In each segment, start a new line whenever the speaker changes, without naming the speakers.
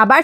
আবার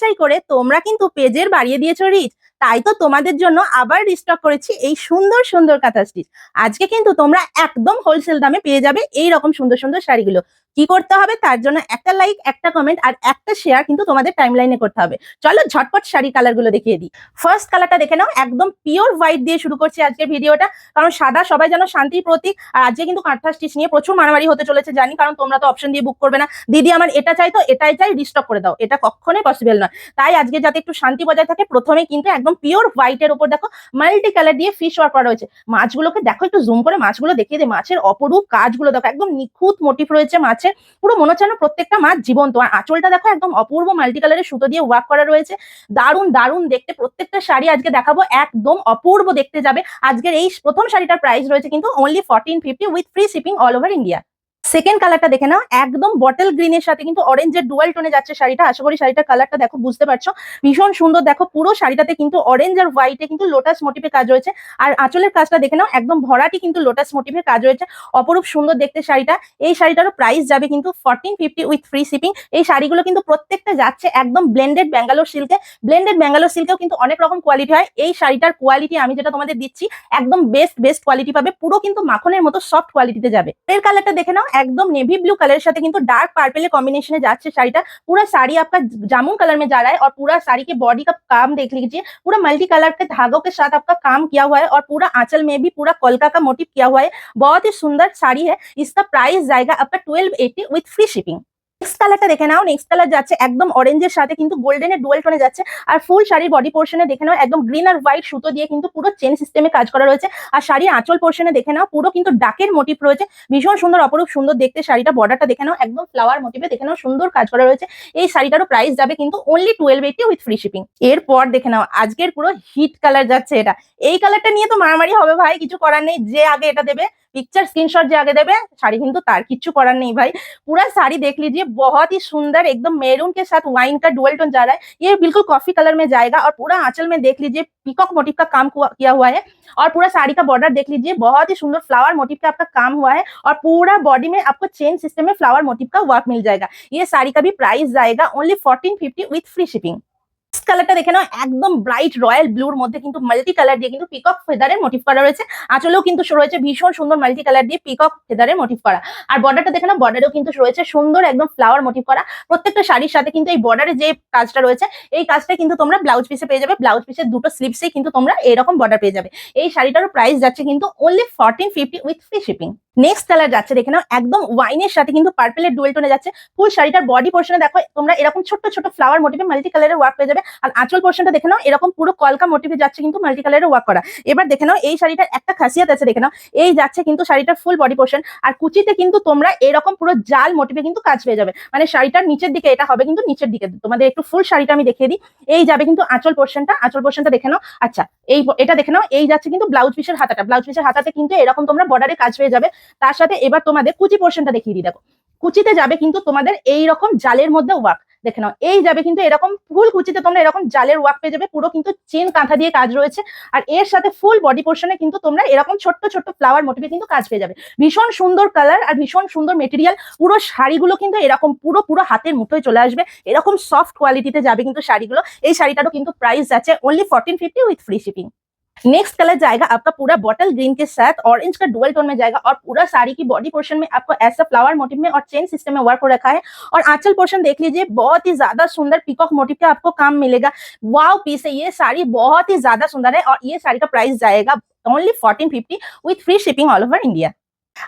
চাই করে তোমরা কিন্তু পেজের বাড়িয়ে দিয়েছো রিচ। তাই তো তোমাদের জন্য আবার রিস্টক করেছি এই সুন্দর সুন্দর কাঁথা স্টিচ। আজকে কিন্তু তোমরা একদম হোলসেল দামে পেয়ে যাবে এই রকম সুন্দর সুন্দর শাড়িগুলো। কি করতে হবে তার জন্য একটা লাইক, একটা কমেন্ট আর একটা শেয়ার কিন্তু তোমাদের টাইমলাইনে করতে হবে। চলো ঝটপট শাড়ি কালার গুলো দেখিয়ে দিই। ফার্স্ট কালারটা দেখে নাও, একদম পিওর হোয়াইট দিয়ে শুরু করছি আজকের ভিডিওটা, কারণ সাদা সবাই যেন শান্তির প্রতীক। আর আজকে কিন্তু কাঁথা স্টিচ নিয়ে প্রচুর মারামারি হতে চলেছে জানি, কারণ তোমরা তো অপশন দিয়ে বুক করবে না, দিদি আমার এটা চাই তো এটাই চাই, রিস্টক করে দাও, এটা কখনোই পসিবল নয়। তাই আজকে যাতে একটু শান্তি বজায় থাকে, প্রথমে কিন্তু একদম পিওর হোয়াইটের উপর দেখো মাল্টি কালার দিয়ে ফিশ ওয়ার্ক করা রয়েছে। মাছগুলোকে দেখো, একটু জুম করে মাছগুলো দেখিয়ে দিই। মাছের অপরূপ কাজগুলো দেখো, একদম নিখুঁত মোটিভ রয়েছে মাছের, পুরো মনে হচ্ছে না প্রত্যেকটা মাছ জীবন্ত। আর আঁচলটা দেখো একদম অপূর্ব মাল্টি কালারের সুতো দিয়ে ওয়ার্ক করা রয়েছে। দারুণ দারুণ দেখতে প্রত্যেকটা শাড়ি আজকে দেখাবো, একদম অপূর্ব দেখতে যাবে। আজকের এই প্রথম শাড়িটার প্রাইস রয়েছে কিন্তু only 1450 with free shipping all over India. Second কালারটা দেখে নাও, একদম বটল গ্রিনের সাথে কিন্তু অরেঞ্জের ডুয়াল টোনে যাচ্ছে শাড়িটা। আশা করি শাড়িটার কালারটা দেখো বুঝতে পারছো, ভীষণ সুন্দর। দেখো পুরো শাড়িটাতে কিন্তু অরেঞ্জ আর হোয়াইটে কিন্তু লোটাস মোটিভের কাজ রয়েছে। আর আঁচলের কাজটা দেখে নাও, একদম ভরাটি কিন্তু লোটাস মোটিভের কাজ রয়েছে। অপরূপ সুন্দর দেখতে শাড়িটা। এই শাড়িটারও প্রাইস যাবে কিন্তু 1450 উইথ ফ্রি শিপিং। এই শাড়িগুলো কিন্তু প্রত্যেকটা যাচ্ছে একদম ব্লেন্ডেড ব্যাঙ্গালোর সিল্কে। ব্লেন্ডেড ব্যাঙ্গালোর সিল্কেও কিন্তু অনেক রকম কোয়ালিটি হয়, এই শাড়িটার কোয়ালিটি আমি যেটা তোমাদের দিচ্ছি একদম বেস্ট কোয়ালিটি পাবে, পুরো কিন্তু মাখনের মতো সফট কোয়ালিটিতে যাবে। এর কালারটা দেখে নাও, একদম नेवी ब्लू कलर साथ কিন্তু डार्क पर्पल कॉम्बिनेशन যাচ্ছে শাড়িটা। पूरा साड़ी आपका जामुन कलर में जा रहा है और पूरा साड़ी के बॉडी का काम देख लीजिए, पूरा मल्टी कलर के धागों के साथ आपका काम किया हुआ है और पूरा आंचल में भी पूरा कोलका का मोटिव किया हुआ है। बहुत ही सुंदर साड़ी है। इसका प्राइस जाएगा आपका 1280 विथ फ्री शिपिंग। नेक्स्ट কালারটা দেখে নাও, নেক্সট কালার যাচ্ছে একদম অরেঞ্জের সাথে কিন্তু গোল্ডেনের ডুয়াল টোনে যাচ্ছে। আর ফুল শাড়ির বডি পোর্শনে দেখে নাও একদম গ্রিন আর হোয়াইট সুতো দিয়ে কিন্তু পুরো চেন সিস্টেমে কাজ করা রয়েছে। আর শাড়ির আঁচল পোর্শনে দেখে নাও পুরো কিন্তু ডাকের মোটিভ রয়েছে, ভীষণ সুন্দর অপরূপ সুন্দর দেখতে শাড়িটা। বর্ডারটা দেখে নাও একদম ফ্লাওয়ার মোটিভে দেখে নাও সুন্দর কাজ করা রয়েছে। এই শাড়িটারও প্রাইস যাবে কিন্তু অনলি 1280 উইথ ফ্রি শিপিং। এরপর দেখে নাও আজকের পুরো হিট কালার যাচ্ছে এটা। এই কালারটা নিয়ে তো মারামারি হবে ভাই, কিছু করার নেই, যে আগে এটা দেবে पिक्चर स्क्रीनशॉट जो आगे देवे साड़ी किंतु तार किच्छु करार नहीं भाई। पूरा साड़ी देख लीजिए, बहुत ही सुंदर एकदम मेरून के साथ वाइन का डुअल टोन जा रहा है। ये बिल्कुल कॉफी कलर में जाएगा और पूरा आंचल में देख लीजिए पीकॉक मोटिव का काम किया हुआ है। और पूरा साड़ी का बॉर्डर देख लीजिए, बहुत ही सुंदर फ्लावर मोटिव का आपका काम हुआ है और पूरा बॉडी में आपको चेन सिस्टम में फ्लावर मोटिव का वर्क मिल जाएगा। ये साड़ी का भी प्राइस जाएगा ओनली 1450 विथ फ्री शिपिंग। কালারটা দেখে নাও, একদম ব্রাইট রয়্যাল ব্লুর মধ্যে কিন্তু মাল্টি কালার দিয়ে কিন্তু পিকক ফেদারের মোটিভ করা রয়েছে। আঁচলেও কিন্তু রয়েছে ভীষণ সুন্দর মাল্টি কালার দিয়ে পিকক ফেদারের মোটিভ করা। আর বর্ডারটা দেখে নাও, বর্ডারেও কিন্তু রয়েছে সুন্দর একদম ফ্লাওয়ার মোটিভ করা। প্রত্যেকটা শাড়ির সাথে কিন্তু এই বর্ডারে যে কাজটা রয়েছে এই কাজটা কিন্তু তোমরা ব্লাউজ পিসে পেয়ে যাবে। ব্লাউজ পিসের দুটো স্লিভসে কিন্তু তোমরা এরকম বর্ডার পেয়ে যাবে। এই শাড়িটারও প্রাইস যাচ্ছে কিন্তু only 1450 with free shipping. Next colour যাচ্ছে দেখে নাও, একদম ওয়াইনের সাথে কিন্তু পার্পলের ডুয়েল টোনে যাচ্ছে। ফুল শাড়িটার বডি পোর্শনে দেখো তোমরা এরকম ছোট ছোট ফ্লাওয়ার মোটিভে মাল্টি কালারের ওয়ার্ক পেয়ে যাবে। আর আঁচল পোর্শনটা দেখে নাও এরকম পুরো কলকা মোটিভে যাচ্ছে কিন্তু মাল্টি কালারের ওয়ার্ক করা। এবার দেখে নাও এই শাড়িটার একটা খাসিয়াত আছে, দেখে নাও এই যাচ্ছে কিন্তু শাড়িটার ফুল বডি পোর্শন আর কুচিতে কিন্তু তোমরা এরকম পুরো জাল মোটিভে কিন্তু কাজ পেয়ে যাবে। মানে শাড়িটার নিচের দিকে এটা হবে কিন্তু নিচের দিকে। তোমাদের একটু ফুল শাড়িটা আমি দেখিয়ে দিই। এই যাবে কিন্তু আঁচল পোর্শনটা দেখে নাও। আচ্ছা এই এটা দেখে নাও, এই যাচ্ছে কিন্তু ব্লাউজ পিসের হাতাটা। ব্লাউজ পিসের হাতাতে কিন্তু এরকম তোমরা বর্ডারে কাজ পেয়ে যাবে। তার সাথে এবার তোমাদের কুচি পোর্শনটা দেখিয়ে দিই। দেখো কুচিতে যাবে কিন্তু তোমাদের এইরকম জালের মধ্যে ওয়ার্ক, দেখে নাও এই যাবে কিন্তু এরকম ফুল কুচিতে তোমরা এরকম জালের ওয়ার্ক পেয়ে যাবে। পুরো কিন্তু চেন কাঁথা দিয়ে কাজ রয়েছে আর এর সাথে ফুল বডি পোর্শনে কিন্তু তোমরা এরকম ছোট্ট ছোট্ট ফ্লাওয়ার মোটিভে কিন্তু কাজ পেয়ে যাবে। ভীষণ সুন্দর কালার আর ভীষণ সুন্দর মেটেরিয়াল। পুরো শাড়িগুলো কিন্তু এরকম পুরো হাতের মুঠোয় চলে আসবে, এরকম সফট কোয়ালিটিতে যাবে কিন্তু শাড়িগুলো। এই শাড়িটারও কিন্তু প্রাইস আছে only 1450 with free shipping. Next colour जाएगा आपका पूरा बॉटल ग्रीन के साथ ऑरेंज का डुअल टोन में जाएगा और पूरा साड़ी की बॉडी पोर्शन में आपको ऐसा फ्लावर मोटिव में और चेन सिस्टम में वर्क हो रखा है। और आंचल पोर्शन देख लीजिए, बहुत ही ज्यादा सुंदर पीकॉक मोटिव का आपको काम मिलेगा। वाव पीस है ये साड़ी, बहुत ही ज्यादा सुंदर है और ये साड़ी का प्राइस जाएगा only 1450 with free shipping all over India.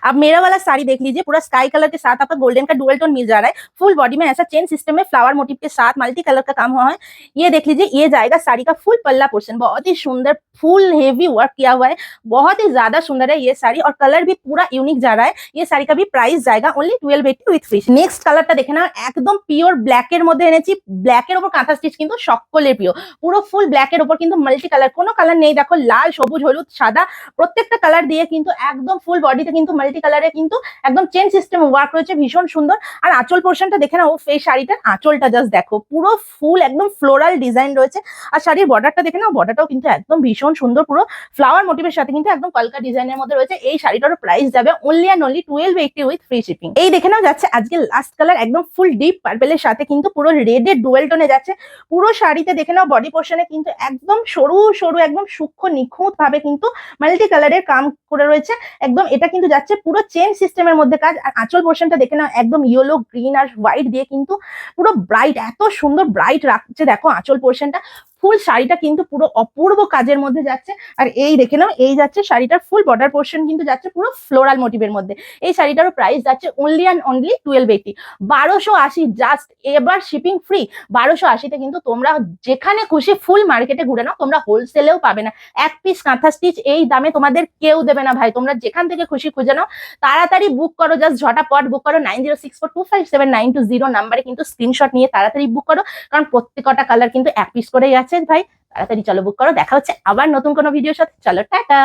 अब मेरा वाला साड़ी देख लीजिए, पूरा स्काई कलर के साथ आपका गोल्डन का डुअल टोन मिल जा रहा है। फुल बॉडी में ऐसा चेन सिस्टम में फ्लावर मोटिव के साथ मल्टी कलर का काम हुआ है। ये देख लीजिए, ये जाएगा साड़ी का फुल पल्ला पोर्शन, बहुत ही सुंदर फुल हेवी वर्क किया हुआ है, बहुत ही ज्यादा सुंदर है ये साड़ी और कलर भी पूरा यूनिक जा रहा है। ये साड़ी का भी प्राइस जाएगा ओनली 1280 विथ फ्री। नेक्स्ट কালারটা দেখে না, একদম পিওর ব্ল্যাক এর মধ্যে এনেছি। ব্ল্যাকের উপর কাঁথা স্টিচ কিন্তু সকলের প্রিয়, পুরো ফুল ব্ল্যাকের উপর কিন্তু মাল্টি কালার, কোনো কালার নেই। দেখো লাল, সবুজ, হলুদ, সাদা প্রত্যেকটা কালার দিয়ে কিন্তু একদম ফুল বডিতে কিন্তু মাল্টি কালারে কিন্তু একদম চেন সিস্টেম ওয়ার্ক রয়েছে, ভীষণ সুন্দর। আর আঁচল পোর্শনটা দেখে নাও, এই শাড়িটার আঁচলটা জাস্ট দেখো, পুরো ফুল একদম ফ্লোরাল ডিজাইন রয়েছে। আর শাড়ির বর্ডারটা দেখে নাও, বর্ডারটাও কিন্তু একদম ভীষণ সুন্দর, পুরো ফ্লাওয়ার মোটিভের সাথে কিন্তু একদম কলকা ডিজাইনের মধ্যে রয়েছে। এই শাড়িটারও প্রাইস যাবে only and only 1280 with free shipping. এই দেখে নাও যাচ্ছে আজকে লাস্ট কালার, একদম ফুল ডিপ পার্পেলের সাথে কিন্তু পুরো রেডের ডুয়েল টোনে যাচ্ছে। পুরো শাড়িতে দেখে নাও বডি পোর্শনে কিন্তু একদম সরু সরু একদম সূক্ষ্ম নিখুঁত ভাবে কিন্তু মাল্টি কালারের কাম করে রয়েছে। একদম এটা কিন্তু যাচ্ছে পুরো চেন সিস্টেমের মধ্যে কাজ। আর আঁচল পোর্শনটা দেখে নাও, একদম ইয়েলো, গ্রিন আর হোয়াইট দিয়ে কিন্তু পুরো ব্রাইট, এত সুন্দর ব্রাইট রাখছে দেখো আঁচল পোর্শনটা। ফুল শাড়িটা কিন্তু পুরো অপূর্ব কাজের মধ্যে যাচ্ছে। আর এই দেখে নাও, এই যাচ্ছে শাড়িটার ফুল বর্ডার পোর্শন কিন্তু যাচ্ছে পুরো ফ্লোরাল মোটিভের মধ্যে। এই শাড়িটারও প্রাইস যাচ্ছে অনলি অ্যান্ড অনলি 1280, 1280 জাস্ট, এবার শিপিং ফ্রি। 1280-তে কিন্তু তোমরা যেখানে খুশি ফুল মার্কেটে ঘুরে নাও, তোমরা হোলসেলেও পাবে না। এক পিস কাঁথা স্টিচ এই দামে তোমাদের কেউ দেবে না ভাই। তোমরা যেখান থেকে খুশি খুঁজে নাও, তাড়াতাড়ি বুক করো, জাস্ট ঝটাপট বুক করো। 9064257920 নাম্বারে কিন্তু স্ক্রিনশট নিয়ে তাড়াতাড়ি বুক করো, কারণ প্রত্যেকটা কালার কিন্তু এক পিস করেই আছে ভাই। তাড়াতাড়ি চলো বুক করো। দেখা হচ্ছে আবার নতুন কোনো ভিডিওর সাথে। চলো টাটা।